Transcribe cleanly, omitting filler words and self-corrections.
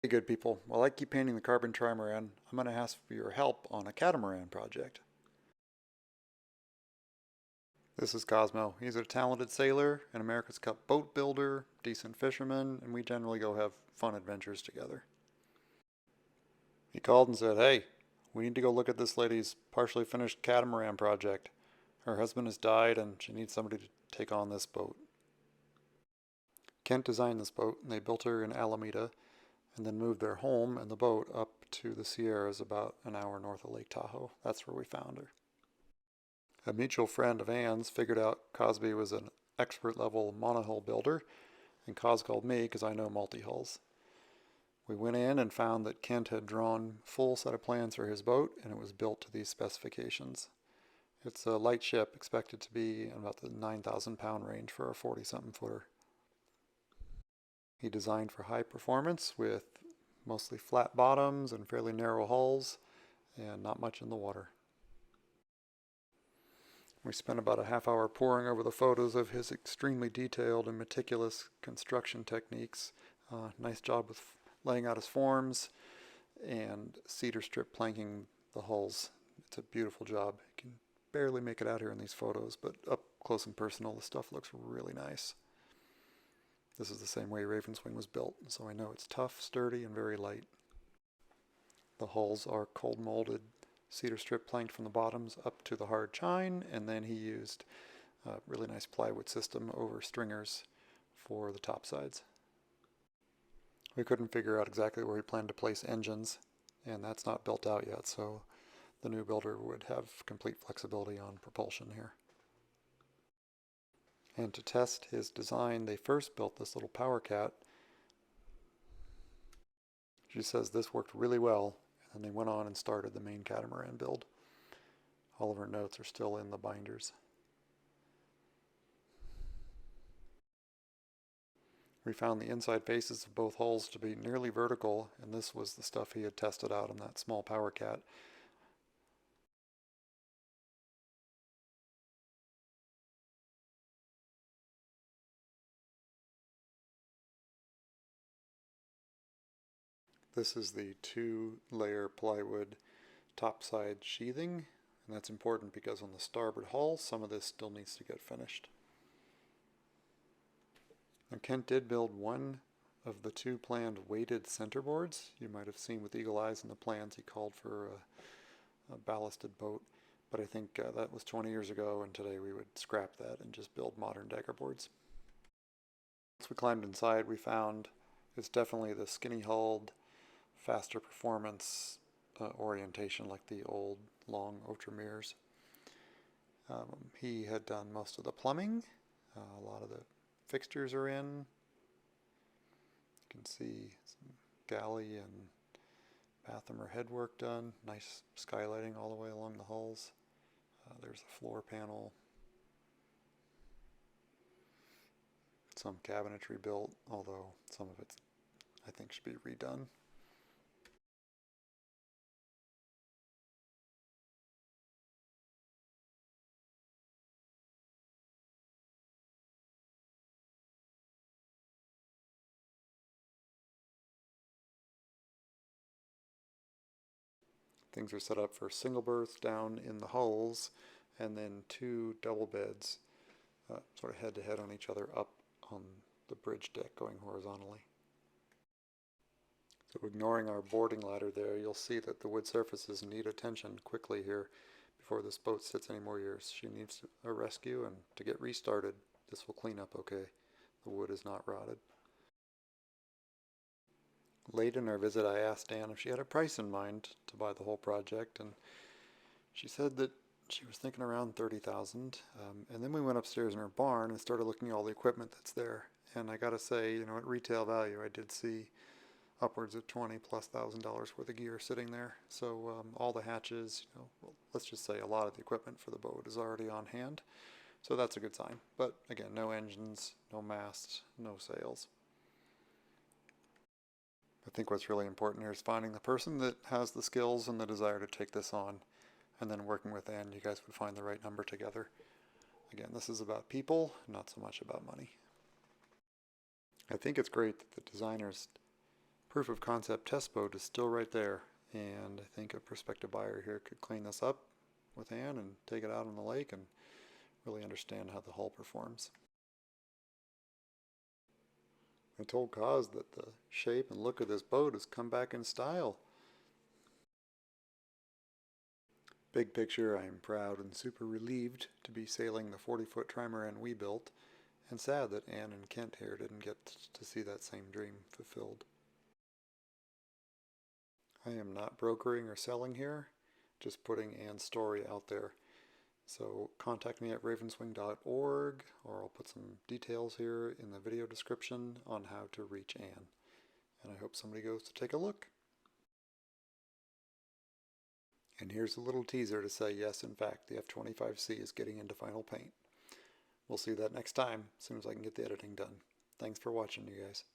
Hey good people, while I keep painting the carbon trimaran, I'm going to ask for your help on a catamaran project. This is Cosmo. He's a talented sailor, an America's Cup boat builder, decent fisherman, and we generally go have fun adventures together. He called and said, "Hey, we need to go look at this lady's partially finished catamaran project. Her husband has died and she needs somebody to take on this boat." Kent designed this boat and they built her in Alameda and then moved their home and the boat up to the Sierras about an hour north of Lake Tahoe. That's where we found her. A mutual friend of Ann's figured out Cosby was an expert level monohull builder, and Coz called me because I know multi-hulls. We went in and found that Kent had drawn full set of plans for his boat, and it was built to these specifications. It's a light ship, expected to be in about the 9,000 pound range for a 40-something footer. He designed for high performance with mostly flat bottoms and fairly narrow hulls, and not much in the water. We spent about a half hour poring over the photos of his extremely detailed and meticulous construction techniques. Nice job with laying out his forms and cedar strip planking the hulls. It's a beautiful job. You can barely make it out here in these photos, but up close and personal, the stuff looks really nice. This is the same way Ravenswing was built, so I know it's tough, sturdy, and very light. The hulls are cold molded cedar strip planked from the bottoms up to the hard chine, and then he used a really nice plywood system over stringers for the top sides. We couldn't figure out exactly where he planned to place engines, and that's not built out yet, so the new builder would have complete flexibility on propulsion here. And to test his design, they first built this little power cat. She says this worked really well, and they went on and started the main catamaran build. All of her notes are still in the binders. We found the inside faces of both hulls to be nearly vertical, and this was the stuff he had tested out on that small power cat. This is the 2-layer plywood topside sheathing, and that's important because on the starboard hull, some of this still needs to get finished. Now Kent did build one of the 2 planned weighted centerboards. You might have seen with eagle eyes in the plans he called for a ballasted boat, but I think that was 20 years ago, and today we would scrap that and just build modern dagger boards. Once we climbed inside, we found it's definitely the skinny hulled, faster performance orientation like the old long Outremer's. He had done most of the plumbing. A lot of the fixtures are in. You can see some galley and bathroom or headwork done. Nice skylighting all the way along the hulls. There's the floor panel. Some cabinetry built, although some of it I think should be redone. Things are set up for single berths down in the hulls, and then 2 double beds sort of head to head on each other up on the bridge deck going horizontally. So ignoring our boarding ladder there, you'll see that the wood surfaces need attention quickly here before this boat sits any more years. She needs a rescue, and to get restarted, this will clean up okay. The wood is not rotted. Late in our visit, I asked Ann if she had a price in mind to buy the whole project, and she said that she was thinking around $30,000. And then we went upstairs in her barn and started looking at all the equipment that's there. And I gotta say, at retail value, I did see upwards of $20,000+ worth of gear sitting there. So all the hatches, well, let's just say a lot of the equipment for the boat is already on hand. So that's a good sign. But again, no engines, no masts, no sails. I think what's really important here is finding the person that has the skills and the desire to take this on, and then working with Ann, you guys would find the right number together. Again, this is about people, not so much about money. I think it's great that the designers proof of concept test boat is still right there, and I think a prospective buyer here could clean this up with Ann and take it out on the lake and really understand how the hull performs. I told Coz that the shape and look of this boat has come back in style. Big picture, I am proud and super relieved to be sailing the 40-foot trimaran we built, and sad that Ann and Kent here didn't get to see that same dream fulfilled. I am not brokering or selling here, just putting Ann's story out there. So contact me at ravenswing.org, or I'll put some details here in the video description on how to reach Ann. And I hope somebody goes to take a look. And here's a little teaser to say yes, in fact, the F-25C is getting into final paint. We'll see that next time, as soon as I can get the editing done. Thanks for watching, you guys.